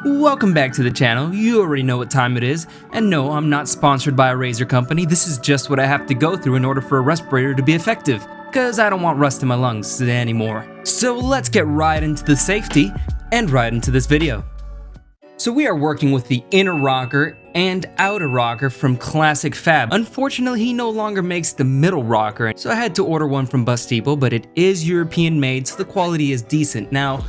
Welcome back to the channel. You already know what time it is, and no, I'm not sponsored by a razor company. This is just what I have to go through in order for a respirator to be effective, because I don't want rust in my lungs anymore. So let's get right into the safety and right into this video. So we are working with the inner rocker and outer rocker from Classic Fab. Unfortunately, he no longer makes the middle rocker, so I had to order one from Bus Depot, but it is European made, so the quality is decent. Now,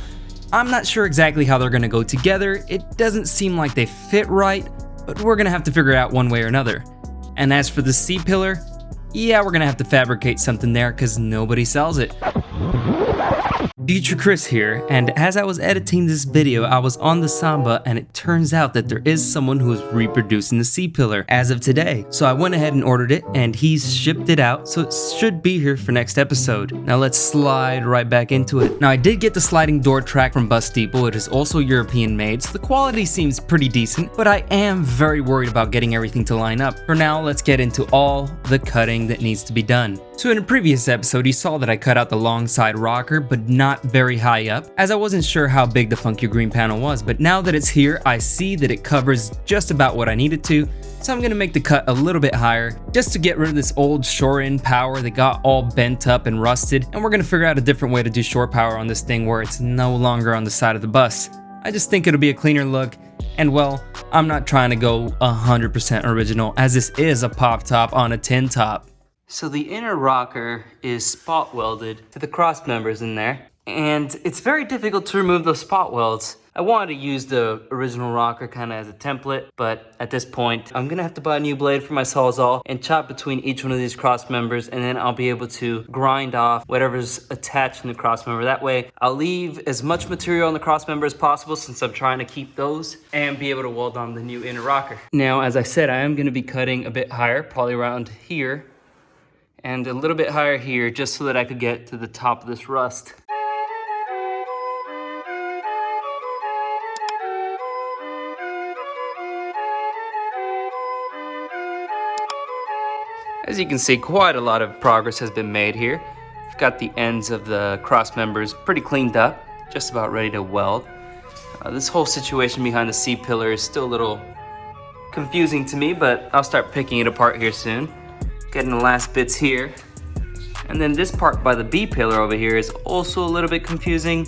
I'm not sure exactly how they're gonna go together. It doesn't seem like they fit right, but we're gonna have to figure it out one way or another. And as for the C-pillar, yeah, we're gonna have to fabricate something there because nobody sells it. Future Chris here, and as I was editing this video, I was on the Samba, and it turns out that there is someone who is reproducing the C-pillar as of today. So I went ahead and ordered it, and he's shipped it out, so it should be here for next episode. Now let's slide right back into it. Now I did get the sliding door track from Bus Depot. It is also European made, so the quality seems pretty decent, but I am very worried about getting everything to line up. For now, let's get into all the cutting that needs to be done. So in a previous episode, you saw that I cut out the long side rocker, but not very high up, as I wasn't sure how big the Funky Green panel was, but now that it's here, I see that it covers just about what I needed to, so I'm gonna make the cut a little bit higher, just to get rid of this old shore-in power that got all bent up and rusted, and we're gonna figure out a different way to do shore power on this thing where it's no longer on the side of the bus. I just think it'll be a cleaner look, and well, I'm not trying to go 100% original, as this is a pop top on a tin top. So the inner rocker is spot welded to the cross members in there, and it's very difficult to remove those spot welds. I wanted to use the original rocker kind of as a template, but at this point, I'm gonna have to buy a new blade for my Sawzall and chop between each one of these cross members, and then I'll be able to grind off whatever's attached in the cross member. That way, I'll leave as much material on the cross member as possible since I'm trying to keep those and be able to weld on the new inner rocker. Now, as I said, I am gonna be cutting a bit higher, probably around here, and a little bit higher here, just so that I could get to the top of this rust. As you can see, quite a lot of progress has been made here. I've got the ends of the cross members pretty cleaned up, just about ready to weld. This whole situation behind the C-pillar is still a little confusing to me, but I'll start picking it apart here soon. Getting the last bits here. And then this part by the B-pillar over here is also a little bit confusing,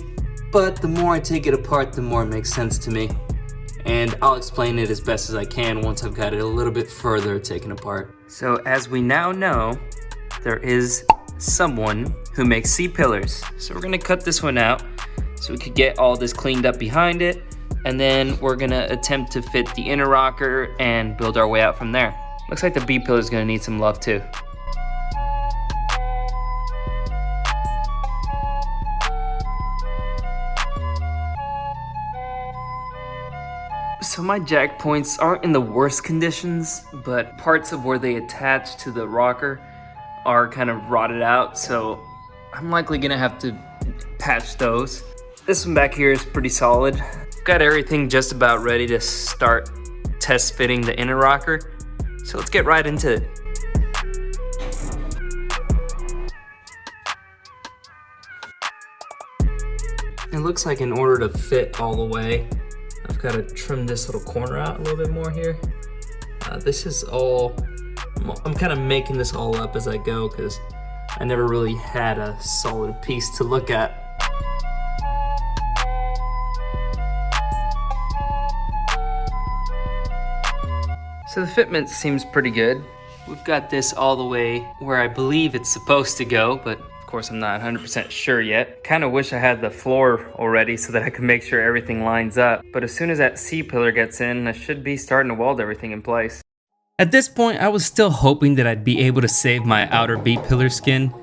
but the more I take it apart, the more it makes sense to me. And I'll explain it as best as I can once I've got it a little bit further taken apart. So as we now know, there is someone who makes C-pillars. So we're gonna cut this one out so we could get all this cleaned up behind it, and then we're gonna attempt to fit the inner rocker and build our way out from there. Looks like the B-pillar is gonna need some love too. So my jack points aren't in the worst conditions, but parts of where they attach to the rocker are kind of rotted out, so I'm likely gonna have to patch those. This one back here is pretty solid. Got everything just about ready to start test fitting the inner rocker. So let's get right into it. It looks like in order to fit all the way, I've got to trim this little corner out a little bit more here. This is all, I'm kind of making this all up as I go because I never really had a solid piece to look at. So the fitment seems pretty good. We've got this all the way where I believe it's supposed to go, but of course I'm not 100% sure yet. Kind of wish I had the floor already so that I could make sure everything lines up. But as soon as that C-pillar gets in, I should be starting to weld everything in place. At this point, I was still hoping that I'd be able to save my outer B-pillar skin,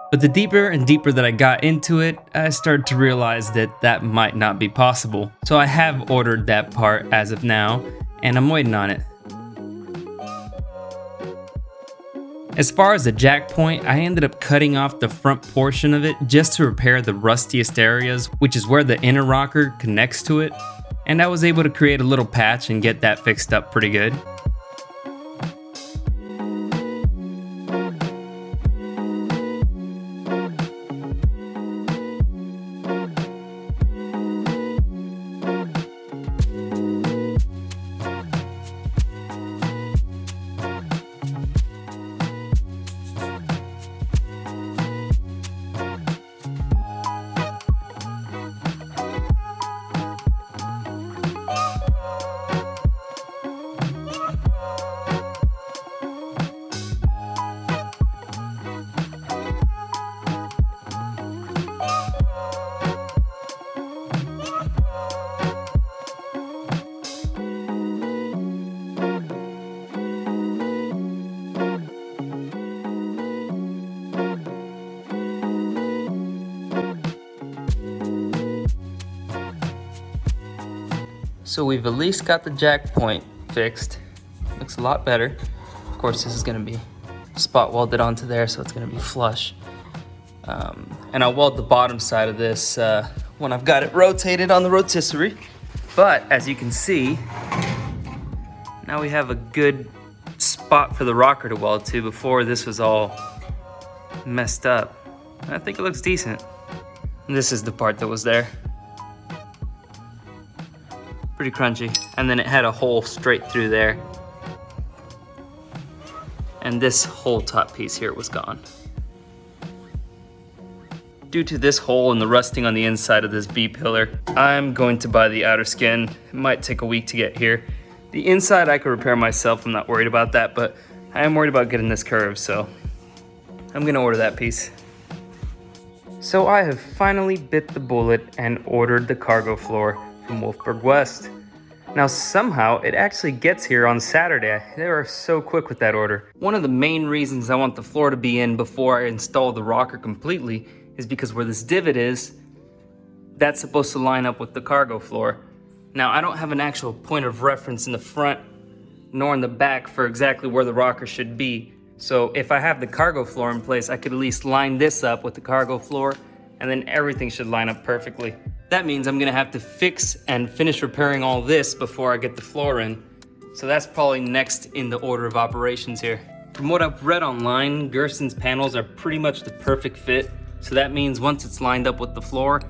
but the deeper and deeper that I got into it, I started to realize that that might not be possible. So I have ordered that part as of now, and I'm waiting on it. As far as the jack point, I ended up cutting off the front portion of it just to repair the rustiest areas, which is where the inner rocker connects to it, and I was able to create a little patch and get that fixed up pretty good. So we've at least got the jack point fixed. Looks a lot better. Of course, this is gonna be spot welded onto there, so it's gonna be flush. And I'll weld the bottom side of this when I've got it rotated on the rotisserie. But as you can see, now we have a good spot for the rocker to weld to. Before, this was all messed up. I think it looks decent. And this is the part that was there. Pretty crunchy. And then it had a hole straight through there. And this whole top piece here was gone. Due to this hole and the rusting on the inside of this B-pillar, I'm going to buy the outer skin. It might take a week to get here. The inside I could repair myself, I'm not worried about that, but I am worried about getting this curved, so I'm gonna order that piece. So I have finally bit the bullet and ordered the cargo floor from Wolfberg West. Now somehow it actually gets here on Saturday. They are so quick with that order. One of the main reasons I want the floor to be in before I install the rocker completely is because where this divot is, that's supposed to line up with the cargo floor. Now I don't have an actual point of reference in the front nor in the back for exactly where the rocker should be. So if I have the cargo floor in place, I could at least line this up with the cargo floor, and then everything should line up perfectly. That means I'm gonna have to fix and finish repairing all this before I get the floor in. So that's probably next in the order of operations here. From what I've read online, Gerson's panels are pretty much the perfect fit. So that means once it's lined up with the floor,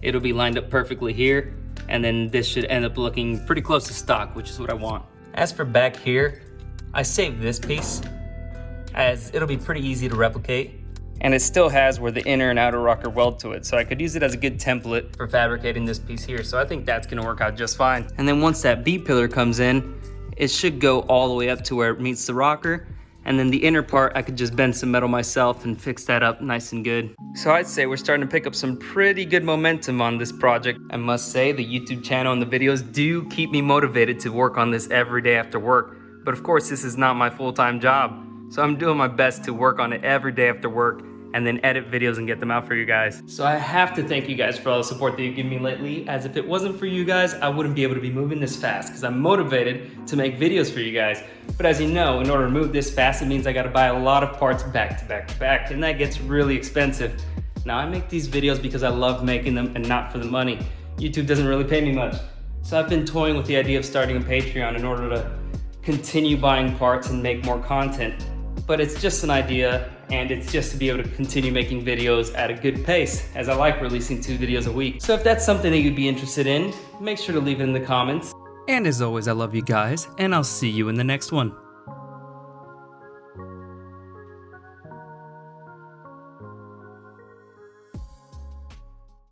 it'll be lined up perfectly here. And then this should end up looking pretty close to stock, which is what I want. As for back here, I saved this piece as it'll be pretty easy to replicate. And it still has where the inner and outer rocker weld to it. So I could use it as a good template for fabricating this piece here. So I think that's gonna work out just fine. And then once that B-pillar comes in, it should go all the way up to where it meets the rocker. And then the inner part, I could just bend some metal myself and fix that up nice and good. So I'd say we're starting to pick up some pretty good momentum on this project. I must say the YouTube channel and the videos do keep me motivated to work on this every day after work. But of course, this is not my full-time job. So I'm doing my best to work on it every day after work and then edit videos and get them out for you guys. So I have to thank you guys for all the support that you've given me lately, as if it wasn't for you guys, I wouldn't be able to be moving this fast because I'm motivated to make videos for you guys. But as you know, in order to move this fast, it means I gotta buy a lot of parts back to back to back, and that gets really expensive. Now I make these videos because I love making them and not for the money. YouTube doesn't really pay me much. So I've been toying with the idea of starting a Patreon in order to continue buying parts and make more content. But it's just an idea, and it's just to be able to continue making videos at a good pace, as I like releasing 2 videos a week. So if that's something that you'd be interested in, make sure to leave it in the comments. And as always, I love you guys, and I'll see you in the next one.